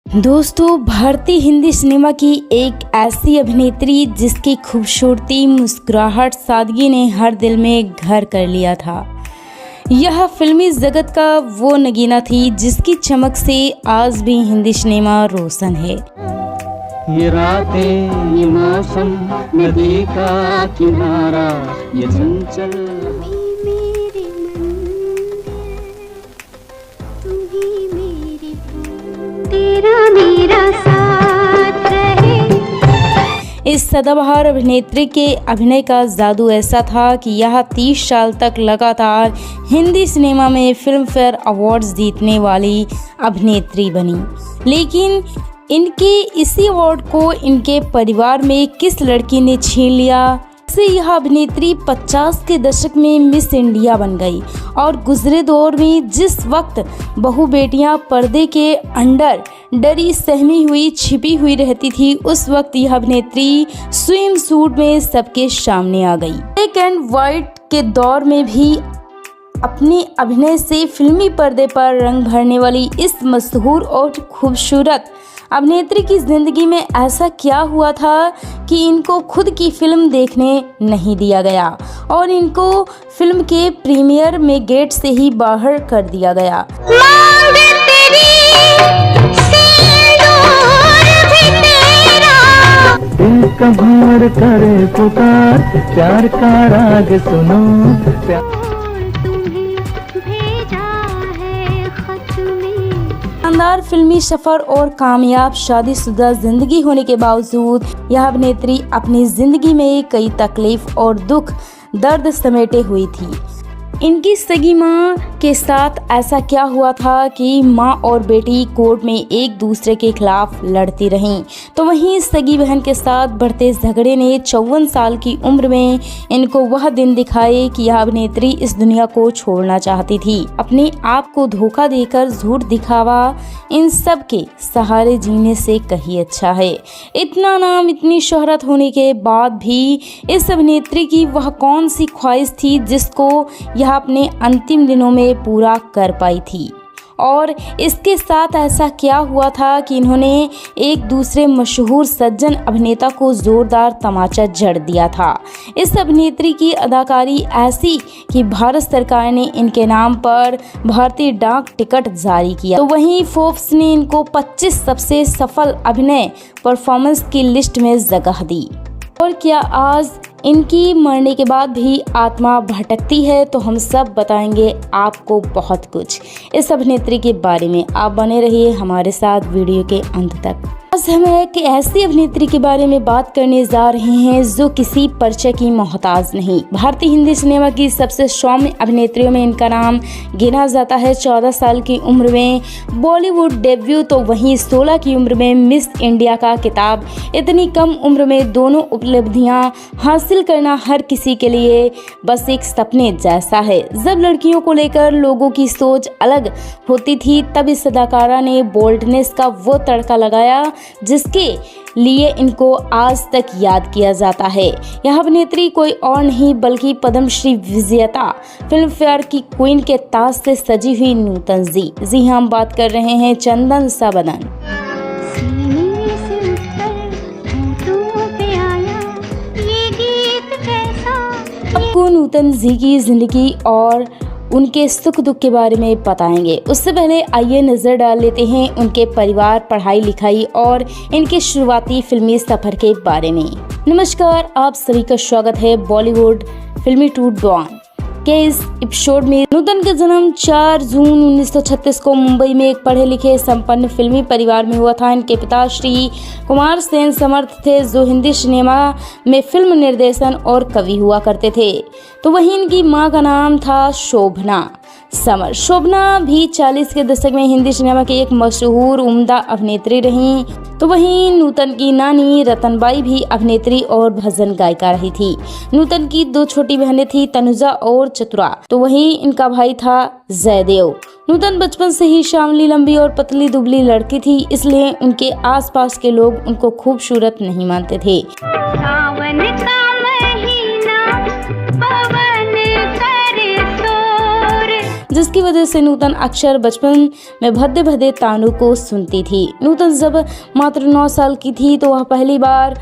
दोस्तों, भारतीय हिंदी सिनेमा की एक ऐसी अभिनेत्री जिसकी खूबसूरती, मुस्कुराहट, सादगी ने हर दिल में घर कर लिया था। यह फिल्मी जगत का वो नगीना थी जिसकी चमक से आज भी हिंदी सिनेमा रोशन है। ये रातें, ये मौसम, नदी का किनारा, ये चंचल तेरा मेरा साथ रहे। इस सदाबहार अभिनेत्री के अभिनय का जादू ऐसा था कि यह 30 साल तक लगातार हिंदी सिनेमा में फिल्म फेयर अवार्ड्स जीतने वाली अभिनेत्री बनी। लेकिन इनके इसी अवार्ड को इनके परिवार में किस लड़की ने छीन लिया, से यह अभिनेत्री 50 के दशक में मिस इंडिया बन गई और गुजरे दौर में जिस वक्त बहू बेटियां पर्दे के अंडर डरी सहमी हुई छिपी हुई रहती थी, उस वक्त यह अभिनेत्री स्विम सूट में सबके सामने आ गई। ब्लैक एंड व्हाइट के दौर में भी अपने अभिनय से फिल्मी पर्दे पर रंग भरने वाली इस मशहूर और खूबसूरत अभिनेत्री की जिंदगी में ऐसा क्या हुआ था कि इनको खुद की फिल्म देखने नहीं दिया गया और इनको फिल्म के प्रीमियर में गेट से ही बाहर कर दिया गया। दिल का भंवर करे पुकार, प्यार का राग सुनो। शानदार फिल्मी सफर और कामयाब शादीशुदा जिंदगी होने के बावजूद यह अभिनेत्री अपनी जिंदगी में कई तकलीफ और दुख दर्द समेटे हुई थी। इनकी सगी माँ के साथ ऐसा क्या हुआ था कि माँ और बेटी कोर्ट में एक दूसरे के खिलाफ लड़ती रहीं, तो वहीं सगी बहन के साथ बढ़ते झगड़े ने 54 साल की उम्र में इनको वह दिन दिखाए कि यह अभिनेत्री इस दुनिया को छोड़ना चाहती थी। अपने आप को धोखा देकर झूठ दिखावा, इन सब के सहारे जीने से कहीं अच्छा है। इतना नाम, इतनी शोहरत होने के बाद भी इस अभिनेत्री की वह कौन सी ख्वाहिश थी जिसको यह अपने अंतिम दिनों में पूरा कर पाई थी, और इसके साथ ऐसा क्या हुआ था कि इन्होंने एक दूसरे मशहूर सज्जन अभिनेता को जोरदार तमाचा जड़ दिया था। इस अभिनेत्री की अदाकारी ऐसी कि भारत सरकार ने इनके नाम पर भारतीय डाक टिकट जारी किया, तो वहीं फोर्ब्स ने इनको 25 सबसे सफल अभिनय परफॉर्मेंस की लिस्ट में जगह दी। और क्या आज इनकी मरने के बाद भी आत्मा भटकती है? तो हम सब बताएंगे आपको बहुत कुछ इस अभिनेत्री के बारे में। आप बने रहिए हमारे साथ वीडियो के अंत तक। आज हम एक ऐसी अभिनेत्री के बारे में बात करने जा रहे हैं जो किसी परिचय की मोहताज नहीं। भारतीय हिंदी सिनेमा की सबसे सौम्य अभिनेत्रियों में इनका नाम गिना जाता है। 14 साल की उम्र में बॉलीवुड डेब्यू, तो वहीं 16 की उम्र में मिस इंडिया का खिताब। इतनी कम उम्र में दोनों उपलब्धियां हासिल करना हर किसी के लिए बस एक सपने जैसा है। जब लड़कियों को लेकर लोगों की सोच अलग होती थी, तब इस अदाकारा ने बोल्डनेस का वो तड़का लगाया जिसके लिए इनको आज तक याद किया जाता है। यह अभिनेत्री कोई और नहीं बल्कि पद्मश्री विजेता, फिल्म फेयर की क्वीन के ताज से सजी हुई नूतन जी। जी हाँ, हम बात कर रहे हैं चंदन सबदन। आपको नूतन जी की जिंदगी और उनके सुख दुख के बारे में बताएंगे। उससे पहले आइए नजर डाल लेते हैं उनके परिवार, पढ़ाई लिखाई और इनके शुरुआती फिल्मी सफर के बारे में। नमस्कार, आप सभी का स्वागत है बॉलीवुड फिल्मी टूर डॉन के इस एपिसोड में। नूतन का जन्म 4 जून 1936 को मुंबई में एक पढ़े लिखे संपन्न फिल्मी परिवार में हुआ था। इनके पिता श्री कुमार सेन समर्थ थे जो हिंदी सिनेमा में फिल्म निर्देशन और कवि हुआ करते थे, तो वहीं इनकी मां का नाम था शोभना समर। शोभना भी 40 के दशक में हिंदी सिनेमा की एक मशहूर उम्दा अभिनेत्री रहीं, तो वहीं नूतन की नानी रतनबाई भी अभिनेत्री और भजन गायिका रही थी। नूतन की 2 छोटी बहनें थी, तनुजा और चतुरा, तो वहीं इनका भाई था जयदेव। नूतन बचपन से ही श्यामली, लंबी और पतली दुबली लड़की थी, इसलिए उनके आसपास के लोग उनको खूबसूरत नहीं मानते थे। सावन का महीना, पवन करे जिसकी वजह से नूतन अक्सर बचपन में भद्दे भद्दे तानों को सुनती थी। नूतन जब मात्र 9 साल की थी तो वह पहली बार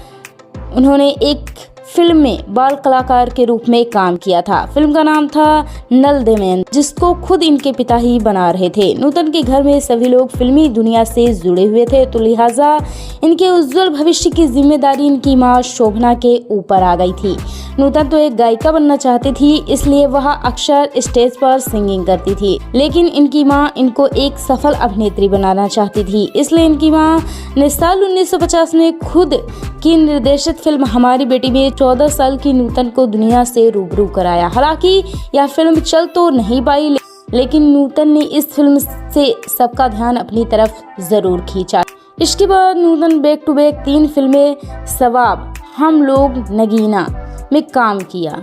उन्होंने एक फिल्म में बाल कलाकार के रूप में काम किया था। फिल्म का नाम था नल दे मैन, जिसको खुद इनके पिता ही बना रहे थे। नूतन के घर में सभी लोग फिल्मी दुनिया से जुड़े हुए थे, तो लिहाजा इनके उज्जवल भविष्य की जिम्मेदारी इनकी मां शोभना के ऊपर आ गई थी। नूतन तो एक गायिका बनना चाहती थी, इसलिए वह अक्सर स्टेज पर सिंगिंग करती थी, लेकिन इनकी मां इनको एक सफल अभिनेत्री बनाना चाहती थी। इसलिए इनकी मां ने साल 1950 में खुद की निर्देशित फिल्म हमारी बेटी में 14 साल की नूतन को दुनिया से रूबरू कराया। हालांकि यह फिल्म चल तो नहीं पाई, लेकिन नूतन ने इस फिल्म से सबका ध्यान अपनी तरफ जरूर खींचा। इसके बाद नूतन बैक टू बैक 3 फिल्में सवाब, हम लोग, नगीना में काम किया,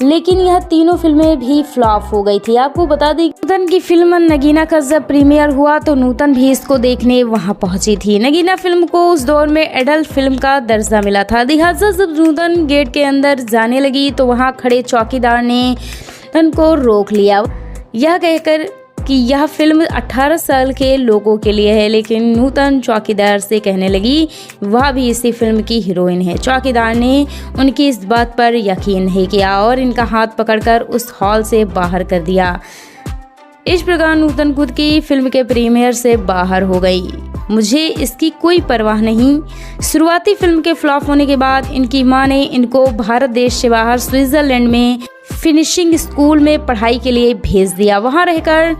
लेकिन यह तीनों फिल्में भी फ्लॉप हो गई थी। आपको बता दें, नूतन की फिल्म नगीना का जब प्रीमियर हुआ तो नूतन भी इसको देखने वहां पहुंची थी। नगीना फिल्म को उस दौर में एडल्ट फिल्म का दर्जा मिला था। लिहाजा जब नूतन गेट के अंदर जाने लगी तो वहां खड़े चौकीदार ने नूतन को रोक लिया, यह कहकर कि यह फिल्म 18 साल के लोगों के लिए है। लेकिन नूतन चौकीदार से कहने लगी वह भी इसी फिल्म की हीरोइन है। चौकीदार ने उनकी इस बात पर यकीन नहीं किया और इनका हाथ पकड़कर उस हॉल से बाहर कर दिया। इस प्रकार नूतन खुद की फिल्म के प्रीमियर से बाहर हो गई। मुझे इसकी कोई परवाह नहीं। शुरुआती फिल्म के फ्लॉप होने के बाद इनकी मां ने इनको भारत देश से बाहर स्विट्जरलैंड में फिनिशिंग स्कूल में पढ़ाई के लिए भेज दिया। वहां रहकर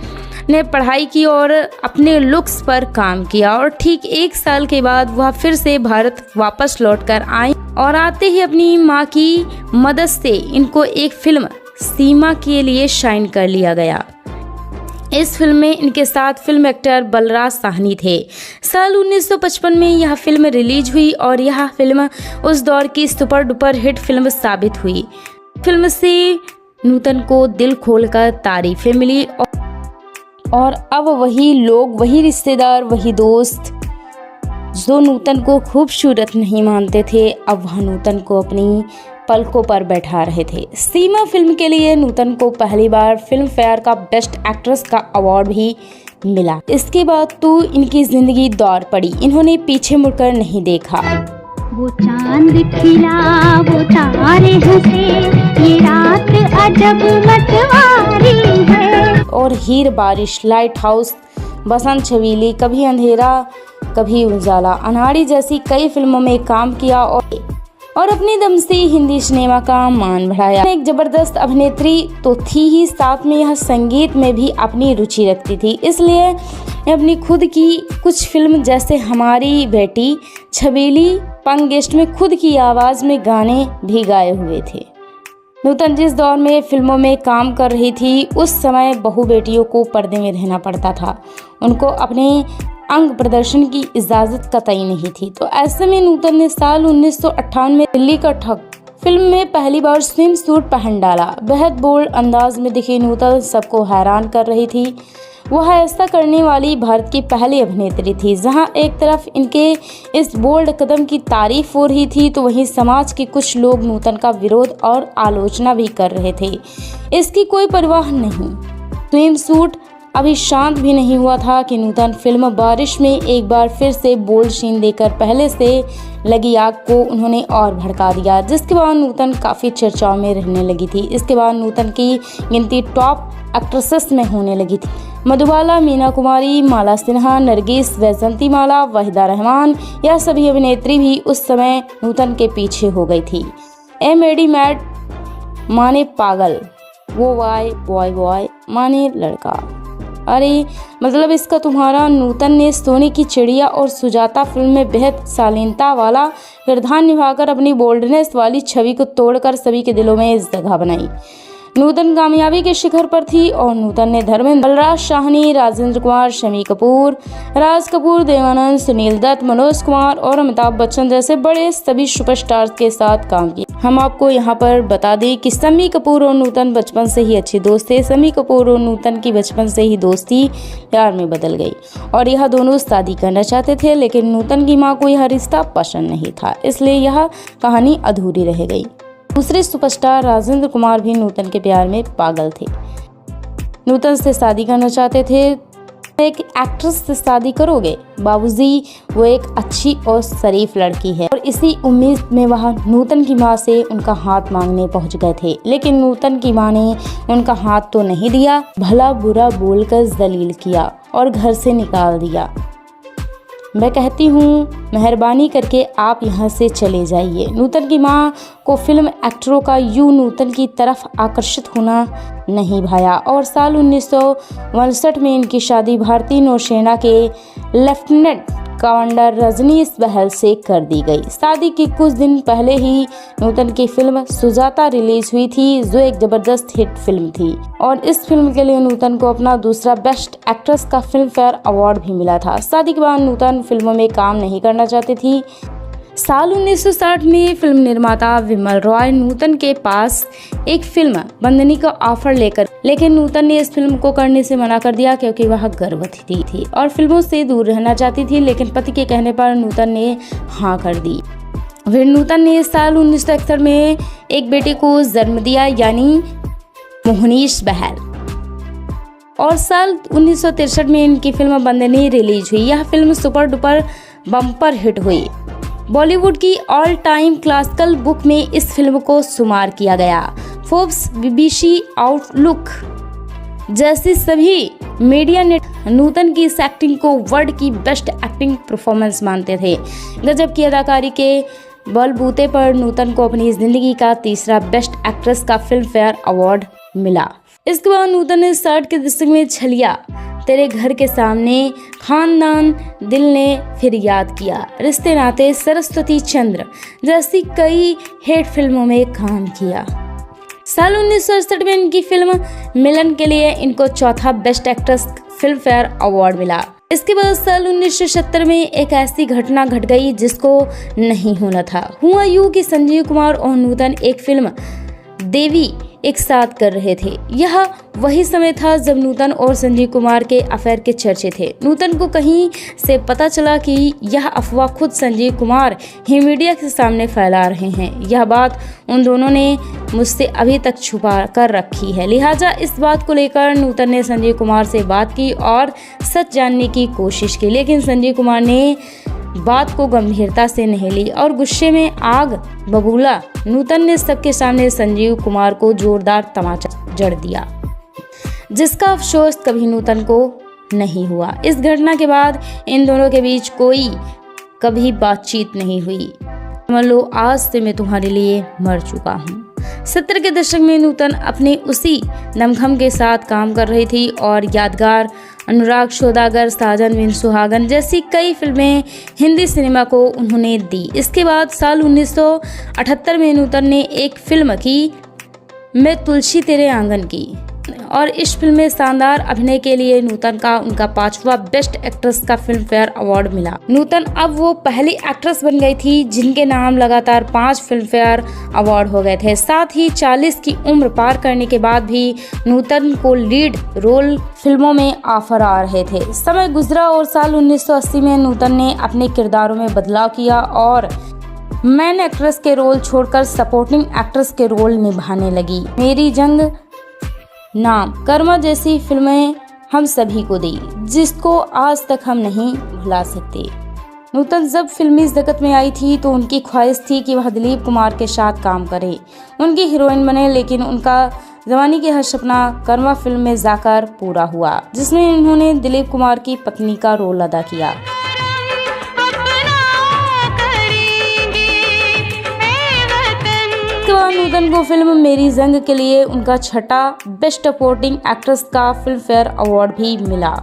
ने पढ़ाई की और अपने लुक्स पर काम किया और ठीक 1 साल के बाद वह फिर से भारत वापस लौटकर आई और आते ही अपनी मां की मदद से इनको एक फिल्म सीमा के लिए साइन कर लिया गया। इस फिल्म में इनके साथ फिल्म एक्टर बलराज साहनी थे। साल 1955 में यह फिल्म रिलीज हुई और यह फिल्म उस दौर की सुपर डुपर हिट फिल्म साबित हुई। फिल्म से नूतन को दिल खोलकर तारीफें मिली और अब वही लोग, वही रिश्तेदार, वही दोस्त जो नूतन को खूबसूरत नहीं मानते थे, अब वह नूतन को अपनी पलकों पर बैठा रहे थे। सीमा फिल्म के लिए नूतन को पहली बार फिल्म फेयर का बेस्ट एक्ट्रेस का अवार्ड भी मिला। इसके बाद तो इनकी जिंदगी दौड़ पड़ी, इन्होंने पीछे मुड़कर नहीं देखा। वो चांद खिला, वो तारे हंसे, ये रात अजब मतवारी है। और हीर बारिश, लाइट हाउस, बसंत छबीली, कभी अंधेरा कभी उजाला, अनाड़ी जैसी कई फिल्मों में काम किया और अपने दम से हिंदी सिनेमा का मान बढ़ाया। एक जबरदस्त अभिनेत्री तो थी ही, साथ में यह संगीत में भी अपनी रुचि रखती थी। इसलिए अपनी खुद की कुछ फिल्म जैसे हमारी बेटी, छबीली, पंगेस्ट में खुद की आवाज़ में गाने भी गाए हुए थे। नूतन जिस दौर में फिल्मों में काम कर रही थी उस समय बहू बेटियों को पर्दे में रहना पड़ता था, उनको अपने अंग प्रदर्शन की इजाज़त कतई नहीं थी। तो ऐसे में नूतन ने साल 1958 में दिल्ली का ठग फिल्म में पहली बार स्विम सूट पहन डाला। बेहद बोल्ड अंदाज में दिखी नूतन सबको हैरान कर रही थी। वह ऐसा करने वाली भारत की पहली अभिनेत्री थी। जहां एक तरफ इनके इस बोल्ड कदम की तारीफ हो रही थी तो वहीं समाज के कुछ लोग नूतन का विरोध और आलोचना भी कर रहे थे। इसकी कोई परवाह नहीं। स्विम सूट अभी शांत भी नहीं हुआ था कि नूतन फिल्म बारिश में एक बार फिर से बोल्ड सीन देकर पहले से लगी आग को उन्होंने और भड़का दिया, जिसके बाद नूतन काफ़ी चर्चाओं में रहने लगी थी। इसके बाद नूतन की गिनती टॉप एक्ट्रेसेस में होने लगी थी। मधुबाला, मीना कुमारी, माला सिन्हा, नरगिस, वैजंती माला, वहीदा रहमान, यह सभी अभिनेत्री भी उस समय नूतन के पीछे हो गई थी। ए मेडी मैड माने पागल, वो वाई बॉय बॉय माने लड़का। अरे मतलब इसका तुम्हारा। नूतन ने सोने की चिड़िया और सुजाता फिल्म में बेहद शालीनता वाला किरदार निभाकर अपनी बोल्डनेस वाली छवि को तोड़कर सभी के दिलों में जगह बनाई। नूतन कामयाबी के शिखर पर थी और नूतन ने धर्मेंद्र, बलराज साहनी, राजेंद्र कुमार, शमी कपूर, राज कपूर, देवानंद, सुनील दत्त, मनोज कुमार और अमिताभ बच्चन जैसे बड़े सभी सुपरस्टार्स के साथ काम किया। हम आपको यहाँ पर बता दें कि शमी कपूर और नूतन बचपन से ही अच्छे दोस्त थे। शमी कपूर और नूतन की बचपन से ही दोस्ती प्यार में बदल गई और यह दोनों शादी करना चाहते थे, लेकिन नूतन की माँ को यह रिश्ता पसंद नहीं था, इसलिए यह कहानी अधूरी रह गई। दूसरे सुपरस्टार राजेंद्र कुमार भी नूतन के प्यार में पागल थे। नूतन से शादी करना चाहते थे। एक एक्ट्रेस से शादी करोगे? बाबूजी, वो एक अच्छी और शरीफ लड़की है। और इसी उम्मीद में वह नूतन की मां से उनका हाथ मांगने पहुंच गए थे, लेकिन नूतन की मां ने उनका हाथ तो नहीं दिया, भला बुरा बोलकर जलील किया और घर से निकाल दिया। मैं कहती हूँ, मेहरबानी करके आप यहाँ से चले जाइए। नूतन की मां को फिल्म एक्टरों का यूं नूतन की तरफ आकर्षित होना नहीं भाया और साल 1959 में इनकी शादी भारतीय नौसेना के लेफ्टिनेंट कमांडर रजनीश बहल से कर दी गई। शादी के कुछ दिन पहले ही नूतन की फिल्म सुजाता रिलीज हुई थी, जो एक जबरदस्त हिट फिल्म थी और इस फिल्म के लिए नूतन को अपना दूसरा बेस्ट एक्ट्रेस का फिल्म फेयर अवार्ड भी मिला था। शादी के बाद नूतन फिल्मों में काम नहीं करना चाहती थी। साल 1960 में फिल्म निर्माता विमल रॉय नूतन के पास एक फिल्म बंदनी का ऑफर लेकिन नूतन ने इस फिल्म को करने से मना कर दिया क्योंकि वह गर्भवती थी और फिल्मों से दूर रहना चाहती थी। लेकिन पति के कहने पर नूतन ने हाँ कर दी। फिर नूतन ने साल 1961 में एक बेटे को जन्म दिया, यानी मोहनीश बहल, और साल 1963 में इनकी फिल्म बंदनी रिलीज हुई। यह film super duper bumper hit हुई। बॉलीवुड की ऑल टाइम क्लासिकल बुक में इस फिल्म को शुमार किया गया। फोर्ब्स, बीबीसी, आउटलुक जैसी सभी मीडिया ने नूतन की इस एक्टिंग को वर्ल्ड की बेस्ट एक्टिंग परफॉर्मेंस मानते थे। गजब की अदाकारी के बलबूते पर नूतन को अपनी जिंदगी का तीसरा बेस्ट एक्ट्रेस का फिल्म फेयर अवार्ड मिला। इसके बाद नूतन ने 60 के दशक में छलिया, तेरे घर के सामने, खानदान, दिल ने फिर याद किया, रिश्ते नाते, सरस्वती चंद्र जैसी कई हिट फिल्मों में काम किया। साल 1968 में इनकी फिल्म मिलन के लिए इनको चौथा best actress film fair award मिला। इसके बाद साल 1970 में एक ऐसी घटना घट गई जिसको नहीं होना था। हुआ यूं कि संजीव कुमार और नूतन एक फिल्म देवी एक साथ कर रहे थे। यह वही समय था जब नूतन और संजीव कुमार के अफेयर के चर्चे थे। नूतन को कहीं से पता चला कि यह अफवाह खुद संजीव कुमार ही मीडिया के सामने फैला रहे हैं। यह बात उन दोनों ने मुझसे अभी तक छुपा कर रखी है। लिहाजा इस बात को लेकर नूतन ने संजीव कुमार से बात की और सच जानने की कोशिश की, लेकिन संजीव कुमार ने बात को गंभीरता से नहीं ली और गुस्से में आग बबूला नूतन ने सबके सामने संजीव कुमार को जोरदार तमाचा जड़ दिया, जिसका अफसोस कभी नूतन को नहीं हुआ। इस घटना के बाद इन दोनों के बीच कोई कभी बातचीत नहीं हुई। मान लो आज से मैं तुम्हारे लिए मर चुका हूँ। 70 के दशक में नूतन अपने उसी दमखम के साथ काम कर रही थी और यादगार, अनुराग सौदागर, साजन बिन सुहागन जैसी कई फिल्में हिंदी सिनेमा को उन्होंने दी। इसके बाद साल 1978 में नूतन ने एक फिल्म की, मैं तुलसी तेरे आंगन की, और इस फिल्म में शानदार अभिनय के लिए नूतन का उनका 5वां बेस्ट एक्ट्रेस का फिल्म फेयर अवार्ड मिला। नूतन अब वो पहली एक्ट्रेस बन गई थी जिनके नाम लगातार 5 फिल्म फेयर अवार्ड हो गए थे। साथ ही 40 की उम्र पार करने के बाद भी नूतन को लीड रोल फिल्मों में ऑफर आ रहे थे। समय गुजरा और साल 1980 में नूतन ने अपने किरदारों में बदलाव किया और मेन एक्ट्रेस के रोल छोड़कर सपोर्टिंग एक्ट्रेस के रोल निभाने लगी। मेरी जंग, नाम, कर्मा जैसी फिल्में हम सभी को दी, जिसको आज तक हम नहीं भुला सकते। नूतन जब फिल्मी जगत में आई थी तो उनकी ख्वाहिश थी कि वह दिलीप कुमार के साथ काम करे, उनकी हीरोइन बने, लेकिन उनका जवानी के हर सपना कर्मा फिल्म में जाकर पूरा हुआ, जिसमें उन्होंने दिलीप कुमार की पत्नी का रोल अदा किया। नूतन को फिल्म मेरी जंग के लिए उनका 6ठा बेस्ट सपोर्टिंग एक्ट्रेस का फिल्म फेयर अवार्ड भी मिला।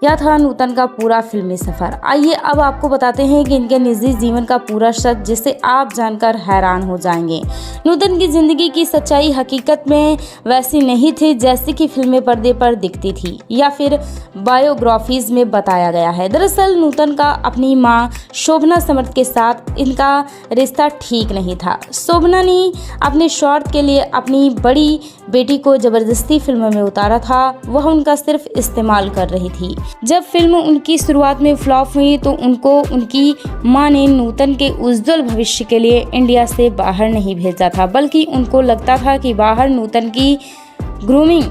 यह था नूतन का पूरा फिल्मी सफर। आइए अब आपको बताते हैं कि इनके निजी जीवन का पूरा सच, जिसे आप जानकर हैरान हो जाएंगे। नूतन की जिंदगी की सच्चाई हकीकत में वैसी नहीं थी जैसी कि फिल्में पर्दे पर दिखती थी या फिर बायोग्राफीज में बताया गया है। दरअसल नूतन का अपनी मां शोभना समर्थ के साथ इनका रिश्ता ठीक नहीं था। शोभना ने अपने स्वार्थ के लिए अपनी बड़ी बेटी को जबरदस्ती फिल्म में उतारा था। वह उनका सिर्फ इस्तेमाल कर रही थी। जब फिल्म उनकी शुरुआत में फ्लॉप हुई तो उनको उनकी मां ने नूतन के उज्जवल भविष्य के लिए इंडिया से बाहर नहीं भेजा था, बल्कि उनको लगता था कि बाहर नूतन की ग्रूमिंग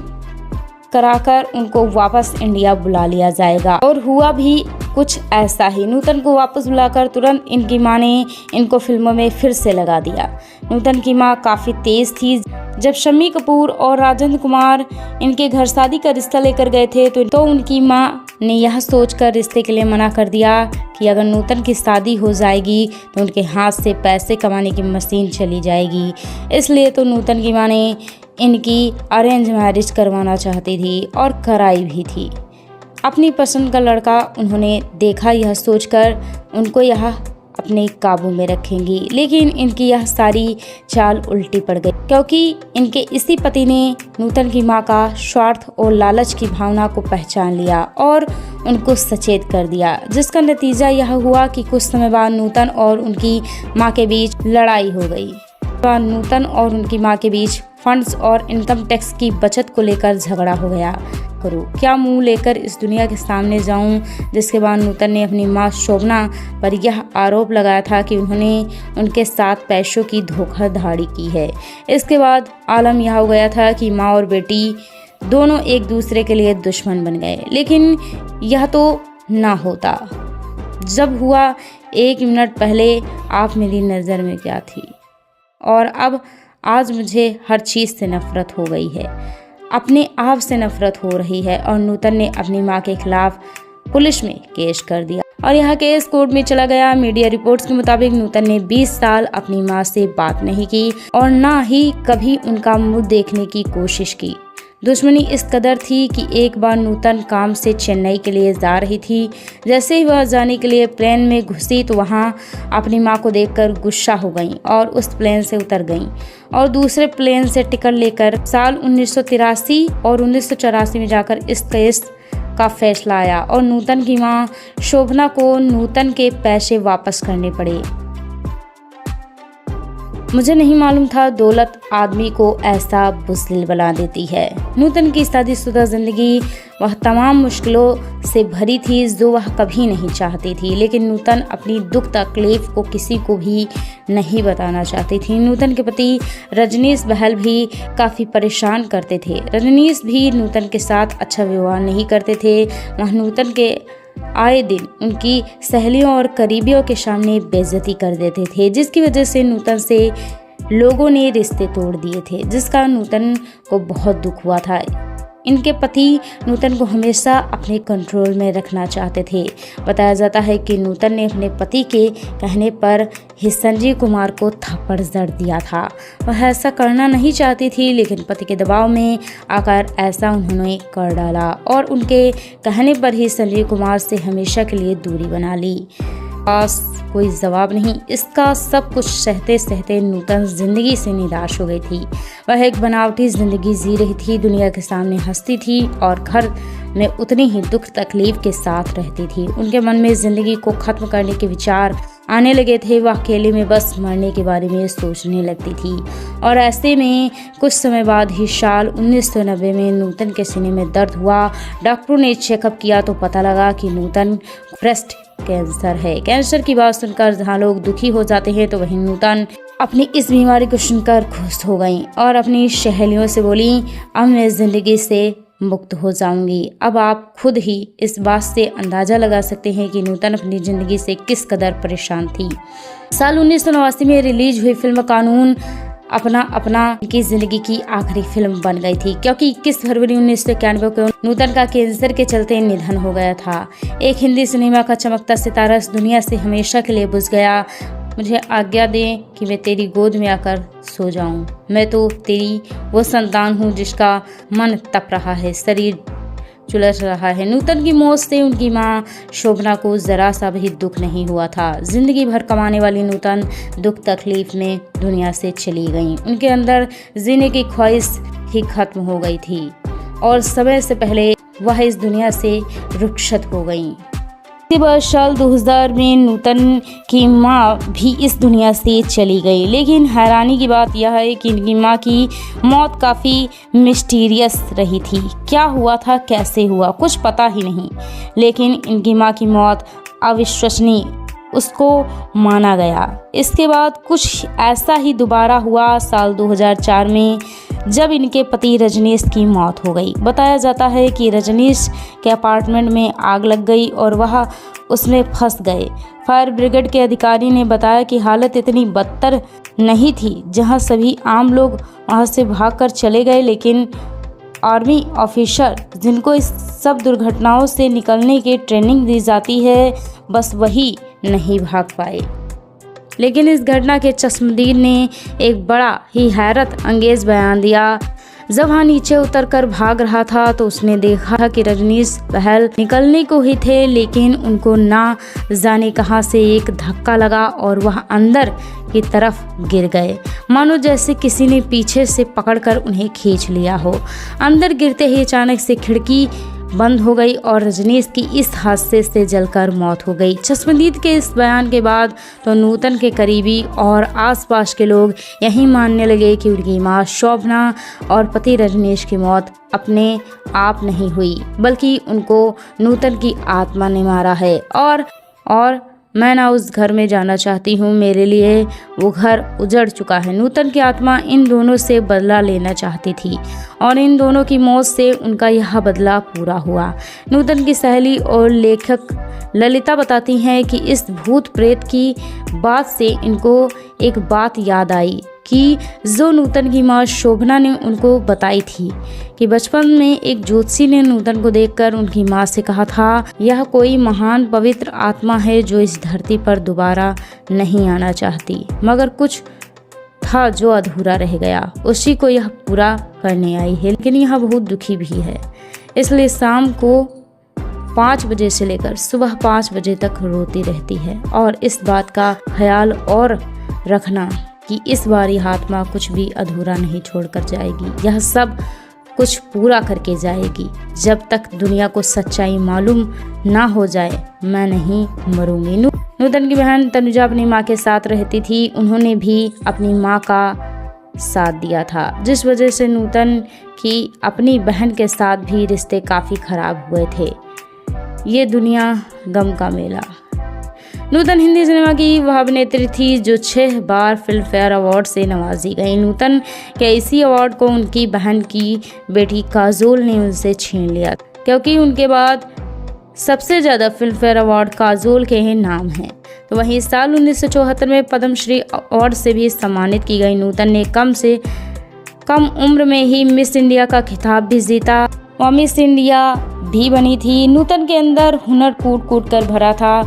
कराकर उनको वापस इंडिया बुला लिया जाएगा। और हुआ भी कुछ ऐसा ही। नूतन को वापस बुलाकर तुरंत इनकी मां ने इनको फिल्मों में फिर से लगा दिया। नूतन की मां काफ़ी तेज़ थी। जब शम्मी कपूर और राजेंद्र कुमार इनके घर शादी का रिश्ता लेकर गए थे तो उनकी मां ने यह सोचकर रिश्ते के लिए मना कर दिया कि अगर नूतन की शादी हो जाएगी तो उनके हाथ से पैसे कमाने की मशीन चली जाएगी। इसलिए तो नूतन की मां ने इनकी अरेंज मैरिज करवाना चाहती थी और कराई भी थी। अपनी पसंद का लड़का उन्होंने देखा, यह सोचकर उनको यह अपने काबू में रखेंगी। लेकिन इनकी यह सारी चाल उल्टी पड़ गई, क्योंकि इनके इसी पति ने नूतन की मां का स्वार्थ और लालच की भावना को पहचान लिया और उनको सचेत कर दिया, जिसका नतीजा यह हुआ कि कुछ समय बाद नूतन और उनकी मां के बीच लड़ाई हो गई। नूतन और उनकी मां के बीच फंड्स और इनकम टैक्स की बचत को लेकर झगड़ा हो गया। करूं क्या मुंह लेकर इस दुनिया के सामने जाऊं, जिसके बाद नूतन ने अपनी मां शोभना पर यह आरोप लगाया था कि उन्होंने उनके साथ पैसों की धोखाधड़ी की है। इसके बाद आलम यह हो गया था कि मां और बेटी दोनों एक दूसरे के लिए दुश्मन बन गए। लेकिन यह तो ना होता जब हुआ। 1 मिनट पहले आप मेरी नज़र में क्या थी और अब आज मुझे हर चीज़ से नफरत हो गई है, अपने आप से नफरत हो रही है। और नूतन ने अपनी मां के खिलाफ पुलिस में केस कर दिया और यह केस कोर्ट में चला गया। मीडिया रिपोर्ट्स के मुताबिक नूतन ने 20 साल अपनी मां से बात नहीं की और ना ही कभी उनका मुंह देखने की कोशिश की। दुश्मनी इस कदर थी कि एक बार नूतन काम से चेन्नई के लिए जा रही थी। जैसे ही वह जाने के लिए प्लेन में घुसी तो वहां अपनी मां को देखकर गुस्सा हो गईं और उस प्लेन से उतर गईं और दूसरे प्लेन से टिकट लेकर साल 1983 और 1984 में जाकर इस केस का फैसला आया और नूतन की मां शोभना को नूतन के पैसे वापस करने पड़े। मुझे नहीं मालूम था दौलत आदमी को ऐसा बुज़दिल बना देती है। नूतन की शादीशुदा जिंदगी वह तमाम मुश्किलों से भरी थी जो वह कभी नहीं चाहती थी। लेकिन नूतन अपनी दुख तकलीफ को किसी को भी नहीं बताना चाहती थी। नूतन के पति रजनीश बहल भी काफ़ी परेशान करते थे। रजनीश भी नूतन के साथ अच्छा व्यवहार नहीं करते थे। वह नूतन के आए दिन उनकी सहेलियों और करीबियों के सामने बेइज्जती कर देते थे, जिसकी वजह से नूतन से लोगों ने रिश्ते तोड़ दिए थे, जिसका नूतन को बहुत दुख हुआ था। इनके पति नूतन को हमेशा अपने कंट्रोल में रखना चाहते थे। बताया जाता है कि नूतन ने अपने पति के कहने पर ही संजीव कुमार को थप्पड़ जड़ दिया था। वह ऐसा करना नहीं चाहती थी, लेकिन पति के दबाव में आकर ऐसा उन्होंने कर डाला और उनके कहने पर ही संजीव कुमार से हमेशा के लिए दूरी बना ली। पास कोई जवाब नहीं। इसका सब कुछ सहते सहते नूतन जिंदगी से निराश हो गई थी। वह एक बनावटी जिंदगी जी रही थी, दुनिया के सामने हंसती थी और घर में उतनी ही दुख तकलीफ के साथ रहती थी। उनके मन में जिंदगी को खत्म करने के विचार आने लगे थे। वह अकेले में बस मरने के बारे में सोचने लगती थी और ऐसे में कुछ समय बाद ही साल 1990 में नूतन के सीने में दर्द हुआ। डॉक्टरों ने चेकअप किया तो पता लगा कि नूतन ब्रेस्ट कैंसर है। कैंसर की बात सुनकर जहाँ लोग दुखी हो जाते हैं तो वहीं नूतन अपनी इस बीमारी को सुनकर खुश हो गईं और अपनी सहेलियों से बोली, अब मैं जिंदगी से मुक्त हो जाऊंगी। अब आप खुद ही इस बात से अंदाजा लगा सकते हैं कि नूतन अपनी जिंदगी से किस कदर परेशान थी। साल 1989 में रिलीज हुई फिल्म कानून अपना की जिंदगी की आखिरी फिल्म बन गई थी, क्योंकि 21 फरवरी 1991 को नूतन का कैंसर के चलते निधन हो गया था। एक हिंदी सिनेमा का चमकता सितारा इस दुनिया से हमेशा के लिए बुझ गया। मुझे आज्ञा दे कि मैं तेरी गोद में आकर सो जाऊं। मैं तो तेरी वो संतान हूं जिसका मन तप रहा है, शरीर चुलस रहा है। नूतन की मौत से उनकी मां शोभना को जरा सा भी दुख नहीं हुआ था। जिंदगी भर कमाने वाली नूतन दुख तकलीफ में दुनिया से चली गईं। उनके अंदर जीने की ख्वाहिश ही खत्म हो गई थी और समय से पहले वह इस दुनिया से रुखसत हो गईं। साल 2000 में नूतन की मां भी इस दुनिया से चली गई। लेकिन हैरानी की बात यह है कि इनकी मां की मौत काफ़ी मिस्टीरियस रही थी। क्या हुआ था, कैसे हुआ, कुछ पता ही नहीं। लेकिन इनकी मां की मौत अविश्वसनीय उसको माना गया। इसके बाद कुछ ऐसा ही दोबारा हुआ। साल 2004 में जब इनके पति रजनीश की मौत हो गई। बताया जाता है कि रजनीश के अपार्टमेंट में आग लग गई और वह उसमें फंस गए। फायर ब्रिगेड के अधिकारी ने बताया कि हालत इतनी बदतर नहीं थी, जहां सभी आम लोग वहां से भागकर चले गए, लेकिन आर्मी ऑफिसर जिनको इस सब दुर्घटनाओं से निकलने की ट्रेनिंग दी जाती है, बस वही नहीं भाग पाए। लेकिन इस घटना के चश्मदीद ने एक बड़ा ही हैरत अंगेज बयान दिया। जब वहाँ नीचे उतरकर भाग रहा था तो उसने देखा कि रजनीश बहल निकलने को ही थे, लेकिन उनको ना जाने कहां से एक धक्का लगा और वह अंदर की तरफ गिर गए, मानो जैसे किसी ने पीछे से पकड़कर उन्हें खींच लिया हो। अंदर गिरते ही अचानक से खिड़की बंद हो गई और रजनीश की इस हादसे से जलकर मौत हो गई। चश्मदीद के इस बयान के बाद तो नूतन के करीबी और आसपास के लोग यही मानने लगे कि उनकी मां शोभना और पति रजनीश की मौत अपने आप नहीं हुई, बल्कि उनको नूतन की आत्मा ने मारा है। और मैं ना उस घर में जाना चाहती हूँ, मेरे लिए वो घर उजड़ चुका है। नूतन की आत्मा इन दोनों से बदला लेना चाहती थी और इन दोनों की मौत से उनका यह बदला पूरा हुआ। नूतन की सहेली और लेखक ललिता बताती हैं कि इस भूत प्रेत की बात से इनको एक बात याद आई कि जो नूतन की मां शोभना ने उनको बताई थी कि बचपन में एक ज्योतिषी ने नूतन को देखकर उनकी मां से कहा था, यह कोई महान पवित्र आत्मा है जो इस धरती पर दोबारा नहीं आना चाहती, मगर कुछ था जो अधूरा रह गया, उसी को यह पूरा करने आई है। लेकिन यह बहुत दुखी भी है, इसलिए शाम को 5 बजे से लेकर सुबह 5 बजे तक रोती रहती है। और इस बात का ख्याल और रखना कि इस बार यह आत्मा कुछ भी अधूरा नहीं छोड़कर जाएगी, यह सब कुछ पूरा करके जाएगी। जब तक दुनिया को सच्चाई मालूम ना हो जाए मैं नहीं मरूंगी। नूतन की बहन तनुजा अपनी माँ के साथ रहती थी, उन्होंने भी अपनी माँ का साथ दिया था, जिस वजह से नूतन की अपनी बहन के साथ भी रिश्ते काफ़ी खराब हुए थे। ये दुनिया गम का मेला। नूतन हिंदी सिनेमा की वह अभिनेत्री थी जो 6 बार फिल्म फेयर अवार्ड से नवाजी गई। नूतन के इसी अवार्ड को उनकी बहन की बेटी काजोल ने उनसे छीन लिया, क्योंकि उनके बाद सबसे ज़्यादा फिल्म फेयर अवार्ड काजोल के ही नाम हैं। तो वहीं साल 1974 में पद्मश्री अवार्ड से भी सम्मानित की गई। नूतन ने कम से कम उम्र में ही मिस इंडिया का खिताब भी जीता और मिस इंडिया भी बनी थी। नूतन के अंदर हुनर कूट कूट कर भरा था,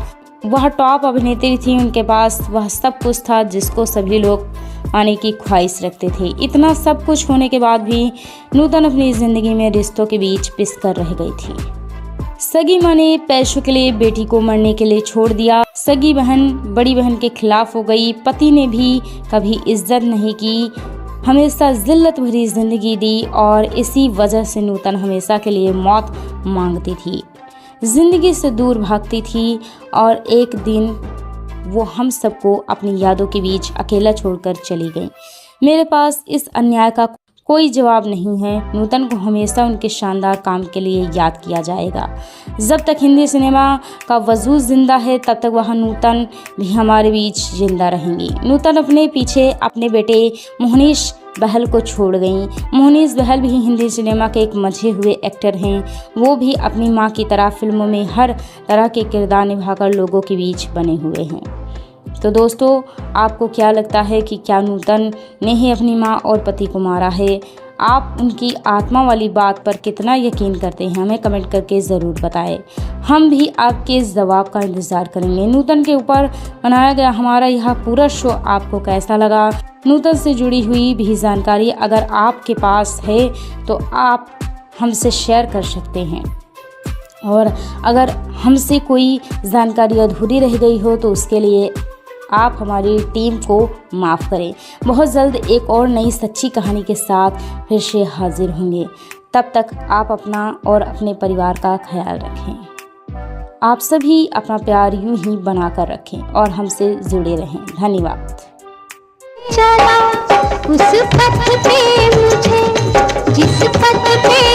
वह टॉप अभिनेत्री थी, उनके पास वह सब कुछ था जिसको सभी लोग पाने की ख्वाहिश रखते थे। इतना सब कुछ होने के बाद भी नूतन अपनी ज़िंदगी में रिश्तों के बीच पिस कर रह गई थी। सगी माँ ने पैसों के लिए बेटी को मरने के लिए छोड़ दिया, सगी बहन बड़ी बहन के खिलाफ हो गई, पति ने भी कभी इज्जत नहीं की, हमेशा जिल्लत भरी जिंदगी दी और इसी वजह से नूतन हमेशा के लिए मौत मांगती थी, जिंदगी से दूर भागती थी और एक दिन वो हम सबको अपनी यादों के बीच अकेला छोड़कर चली गई। मेरे पास इस अन्याय का कोई जवाब नहीं है। नूतन को हमेशा उनके शानदार काम के लिए याद किया जाएगा। जब तक हिंदी सिनेमा का वजूद जिंदा है तब तक वह नूतन भी हमारे बीच जिंदा रहेंगी। नूतन अपने पीछे अपने बेटे मोहनीश बहल को छोड़ गई। मोहनीश बहल भी हिंदी सिनेमा के एक मंझे हुए एक्टर हैं। वो भी अपनी मां की तरह फिल्मों में हर तरह के किरदार निभाकर लोगों के बीच बने हुए हैं। तो दोस्तों, आपको क्या लगता है कि क्या नूतन ने ही अपनी मां और पति को मारा है? आप उनकी आत्मा वाली बात पर कितना यकीन करते हैं, हमें कमेंट करके ज़रूर बताएं। हम भी आपके इस जवाब का इंतज़ार करेंगे। नूतन के ऊपर बनाया गया हमारा यह पूरा शो आपको कैसा लगा? नूतन से जुड़ी हुई भी जानकारी अगर आपके पास है तो आप हमसे शेयर कर सकते हैं, और अगर हमसे कोई जानकारी अधूरी रह गई हो तो उसके लिए आप हमारी टीम को माफ़ करें। बहुत जल्द एक और नई सच्ची कहानी के साथ फिर से हाजिर होंगे। तब तक आप अपना और अपने परिवार का ख्याल रखें। आप सभी अपना प्यार यूं ही बना कर रखें और हमसे जुड़े रहें। धन्यवाद। चला उस पथ पे मुझे जिस पथ पे